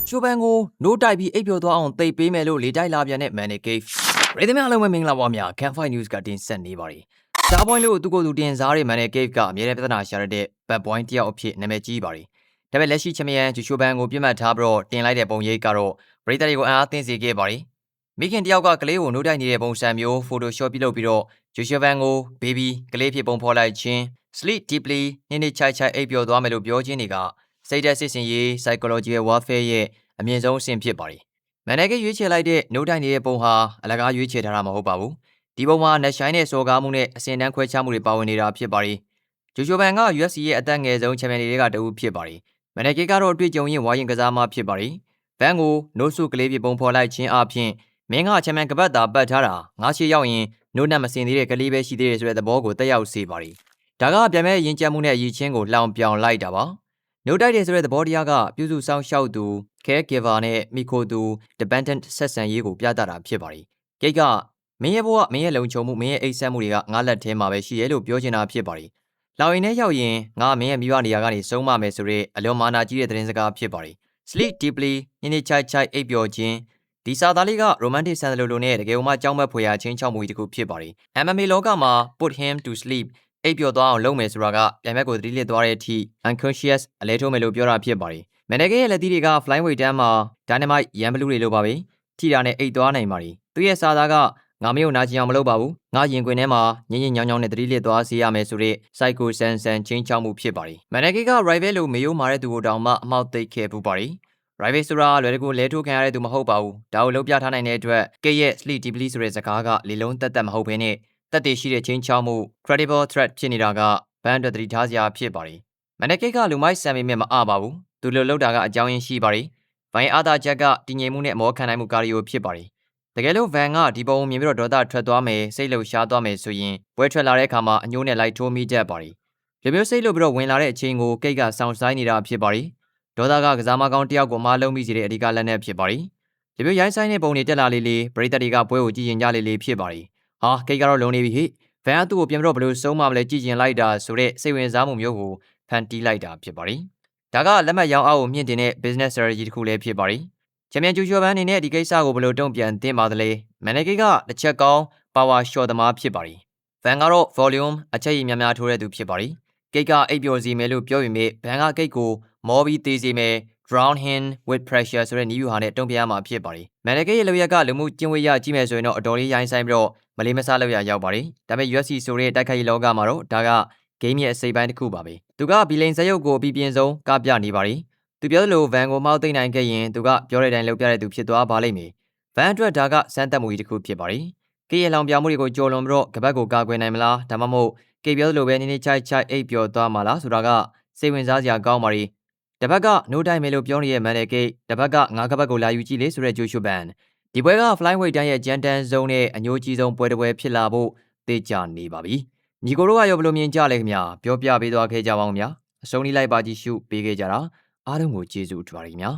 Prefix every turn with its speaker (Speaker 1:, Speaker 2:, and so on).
Speaker 1: ချိုဘန်ကိုနိုးတိုက်ပြီးအိပ်ပျော်သွားအောင်သိပ်ပေးမယ်လို့လေတိုက်လာပြန်တဲ့ Manny Cave ရေသမအလုံးမင်္ဂလာပါများ Campfire News ကတင်ဆက်နေပါတယ်။စားပွိုင်းလို့သူကိုယ်သူတင်စားတဲ့ Manny Cave ကအမြဲတမ်းပြဿနာရှာရတဲ့ bad boy တယောက်အဖြစ်နာမည်ကြီးပါတယ်။ဒါပေမဲ့လက်ရှိချမယန်ဂျူရှိုဘန်ကိုပြစ်မှတ်ထားပြီးတော့တင်လိုက်တဲ့ပုံရိပ်ကတော့ပရိသတ်တွေကိုအားသိစေခဲ့ပါတယ်။မိခင်တယောက်ကကလေးကိုနိုးတိုက်နေတဲ့ပုံစံမျိုး Photoshop ပြုလုပ်ပြီးတော့ဂျူရှိုဘန်ကို baby ကလေးဖြစ်ပုံဖော်လိုက်ခြင်း sleep deeply နေ့ချိုက်အိပ်ပျော်သွားမယ်လို့ပြောခြင်းတွေကစိတ်ဓာတ်စစ်စင်ရေး psychological warfare ရဲ့အမြင့်ဆုံးအဆင့်ဖြစ်ပါတယ်။မန်နယ်ကရွေးချယ်လိုက်တဲ့နိုးတိုင်နေတဲ့ပုံဟာအလကားရွေးချယ်ထားတာမဟုတ်ပါဘူး။ဒီပုံမှာနက်ရှိုင်းတဲ့စော်ကားမှုနဲ့အစင်တန်းခွဲခြားမှုတွေပါဝင်နေတာဖြစ်ပါတယ်။ဂျိုဘန်က UFC ရဲ့အသက်ငယ်ဆုံးချန်ပီယံတွေကတဦးဖြစ်ပါတယ်။မန်နယ်ကတော့အတွေ့အကြုံရင်ဝါရင်ကစားမှဖြစ်ပါတယ်။ဘန်ကိုနိုးစုကလေးပြပုံဖော်လိုက်ခြင်းအပြင်မင်းကချန်ပီယံကပတ်တာပတ်ထားတာငါးရှည်ရောက်ရင်နိုးနှက်မစင်သေးတဲ့ကလေးပဲရှိသေးတယ်ဆိုတဲ့သဘောကိုတက်ရောက်စေပါတယ်။ဒါကပြန်မဲ့ရင်ကြက်မှုနဲ့အရေးချင်းကိုလှောင်ပြောင်လိုက်တာပါ။နိုးတိုက်တယ်ဆိုတဲ့သဘောတရားကပြုစုဆောင်ရှောက်သူcaregiver နဲ့မိခိုသူ dependent ဆက်ဆံရေးကိုပြသတာဖြစ်ပါတယ်။ဂိတ်ကမင်းရဲ့ဘဝမင်းရဲ့လုံခြုံမှုမင်းရဲ့အိပ်စက်မှုတွေကငါလက်ထဲမှာပဲရှိရဲလို့ပြောချင်တာဖြစ်ပါတယ်။လောင်ရင်ထဲရောက်ရင်ငါမင်းရဲ့မိဘနေရာကနေဆုံးမမယ်ဆိုတဲ့အလွန်မာနာကြီးတဲ့သတင်းစကားဖြစ်ပါတယ်။ sleep deeply နေ့ချိုက်အိပ်ပျော်ခြင်းဒီစာသားလေးက romantic ဆန်လိုနဲ့တကယ်မှကြောက်မက်ဖွယ်ရာချင်းချောက်မှုတစ်ခုဖြစ်ပါတယ်။ MMA လောကမှာ put him to sleep အိပ်ပျော်သွားအောင်လုပ်မယ်ဆိုတာကပြန်မဲ့ကိုသတိလစ်သွားတဲ့အထိ unconscious အလဲထိုးမယ်လို့ပြောတာဖြစ်ပါတယ်။မန်နဂေရဲ့လက်သီးတွေက flyweight တန်းမှာ dynamite ရန်ဘလူးတွေလိုပါပဲ။ထိတာနဲ့အိတ်သွားနိုင်ပါတယ်။သူရဲ့စာသားကငါမယုံနာကျင်အောင်မလုပ်ပါဘူး။ငါရင်ခွင်ထဲမှာညင်ညောင်းနဲ့သတိလစ်သွားစေရမယ်ဆိုတဲ့ psycho ဆန်ချင်းချောက်မှုဖြစ်ပါတယ်။မန်နဂေက rival လို့မေယိုမာတဲ့သူကိုတောင်မှအမောက်သိပ်ခဲ့ပူပါတယ်။ rival ဆိုတာလွယ်တကူလဲထိုးခံရတဲ့သူမဟုတ်ပါဘူး။ဒါကိုလုံးပြထားနိုင်တဲ့အတွက်ကိရဲ့ sleep deeply ဆိုတဲ့စကားကလေလုံးတက်မဟုတ်ဘဲနဲ့တက်တည်ရှိတဲ့ချင်းချောက်မှု credible threat ဖြစ်နေတာကဘန်အတွက်သတိထားစရာဖြစ်ပါတယ်။မန်နဂေကလူမိုက်ဆန်ပေမဲ့မအပါဘူး။သူလိုလောက်တာကအကြောင်းရင်းရှိပါတယ်။ဗိုင်းအားသာချက်ကတည်ငြိမ်မှုနဲ့မောခံနိုင်မှုကာရီယိုဖြစ်ပါတယ်။တကယ်လို့ဗန်ကဒီပုံမြင်ပြီးတော့ဒေါသထွက်သွားမယ်စိတ်လှုပ်ရှားသွားမယ်ဆိုရင်ပွဲထွက်လာတဲ့အခါမှာအညိုးနဲ့လိုက်ထိုးမိတတ်ပါတယ်။ဒီမျိုးစိတ်လှုပ်ပြီးတော့ဝင်လာတဲ့အချိန်ကိုကိတ်ကစောင့်ဆိုင်နေတာဖြစ်ပါတယ်။ဒေါသကစားမကောင်းတယောက်ကိုမလုံးမိစေတဲ့အဓိကလက်နက်ဖြစ်ပါတယ်။ဒီမျိုးရိုင်းဆိုင်တဲ့ပုံတွေတက်လာလေးပရိသတ်တွေကပွဲကိုကြည့်ရင်ကြလေးဖြစ်ပါတယ်။ဟာကိတ်ကတော့လုံနေပြီဟိဗန်ကသူ့ကိုပြန်ပြီးတော့ဘယ်လိုဆုံးမမလဲကြည့်ရင်လိုက်တာဆိုတဲ့စိတ်ဝင်စားမှုမျိုးကိုဖန်တီးလိုက်တာဖြစ်ပါတယ်။ဒါကလက်မှတ်ရောင်းအားကိုမြင့်တင်တဲ့ business strategy တစ်ခုလည်းဖြစ်ပါတယ်။ချန်ပီယံဂျူရှိုဘန်အနေနဲ့ဒီကိစ္စကိုဘယ်လိုတုံ့ပြန်သင့်ပါသလဲ။မန်နဂေကတစ်ချက်ကောင်း power shot သမားဖြစ်ပါတယ်။ဗန်ကတော့ volume အချက်ရည်များထိုးတဲ့သူဖြစ်ပါတယ်။ကိတ်ကအိပ်ပျော်စီမယ်လို့ပြောပေမဲ့ဗန်ကကိတ်ကိုမောပြီးသေးစေမယ် drown him with pressure ဆိုတဲ့နည်းဗျူဟာနဲ့တုံ့ပြန်ရမှာဖြစ်ပါတယ်။မန်နဂေရဲ့လုပ်ရက်ကလူမှုကျင့်ဝတ်ရကြည့်မယ်ဆိုရင်တော့အတော်လေးရိုင်းဆိုင်ပြီးတော့မလေးမစားလုပ်ရရောက်ပါတယ်။ဒါပေမဲ့ UFC ဆိုတဲ့တိုက်ခိုက်ရေးလောကမှာတော့ဒါကဂိမ်းရဲ့အစိပ်ပိုင်းတစ်ခုပါပဲ။သူကဘီလိန်ဇက်ရုပ်ကိုအပြင်းဆုံးကပြနေပါတယ်။သူပြောသလိုဗန်ကိုမောက်သိမ့်နိုင်ခဲ့ရင်သူကပြောတဲ့အတိုင်းလုပ်ပြတဲ့သူဖြစ်သွားပါလိမ့်မယ်။ဗန်အတွက်ဒါကစမ်းသပ်မှုကြီးတစ်ခုဖြစ်ပါတယ်။ကိရဲ့လောင်ပြောင်မှုတွေကိုကြော်လွန်ပြီးတော့ကပတ်ကိုကာကွယ်နိုင်မလားဒါမှမဟုတ်ကိပြောသလိုပဲနေ့ချိုက်အိပ်ပျော်သွားမှာလားဆိုတာကစိတ်ဝင်စားစရာကောင်းပါရီ။တစ်ဘက်ကနိုးတိုင်းမယ်လို့ပြောနေတဲ့မန်နယ်ကိတ်တစ်ဘက်ကငါးကပတ်ကိုလာယူကြည့်လေဆိုတဲ့ဂျိုရှိုဘန်ဒီပွဲက flyweight တိုင်းရဲ့ဂျန်တန်ဇုံနဲ့အညိုးကြီးဆုံးပွဲတစ်ပွဲဖြစ်လာဖို့သိကြနေပါပြီ။ညီကိုတို့ကရောဘယ်လိုမြင်ကြလဲခင်ဗျာပြောပြပေးသွားခဲ့ကြပါဦးခင်ဗျာအဆုံးထိလိုက်ပါကြည့်ရှုပေးခဲ့ကြတာအားလုံးကိုကျေးဇူးတင်ပါတယ်ခင်ဗျာ